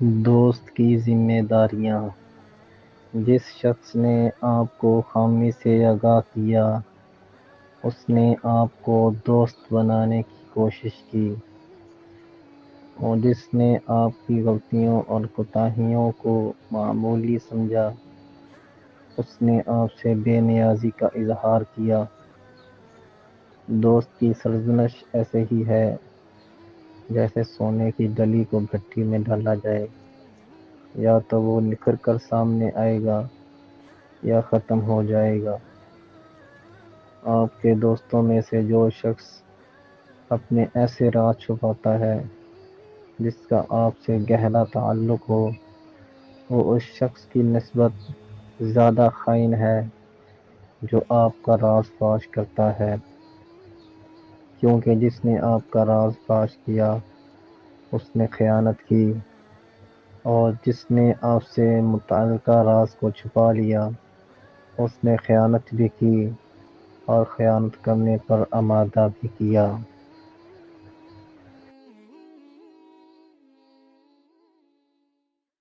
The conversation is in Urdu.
دوست کی ذمہ داریاں۔ جس شخص نے آپ کو خامی سے آگاہ کیا، اس نے آپ کو دوست بنانے کی کوشش کی، اور جس نے آپ کی غلطیوں اور کوتاہیوں کو معمولی سمجھا، اس نے آپ سے بے نیازی کا اظہار کیا۔ دوست کی سرزنش ایسے ہی ہے جیسے سونے کی ڈلی کو بھٹی میں ڈالا جائے، یا تو وہ نکھر کر سامنے آئے گا یا ختم ہو جائے گا۔ آپ کے دوستوں میں سے جو شخص اپنے ایسے راز چھپاتا ہے جس کا آپ سے گہرا تعلق ہو، وہ اس شخص کی نسبت زیادہ خائن ہے جو آپ کا راز فاش کرتا ہے، کیونکہ جس نے آپ کا راز فاش کیا اس نے خیانت کی، اور جس نے آپ سے متعلقہ راز کو چھپا لیا اس نے خیانت بھی کی اور خیانت کرنے پر آمادہ بھی کیا۔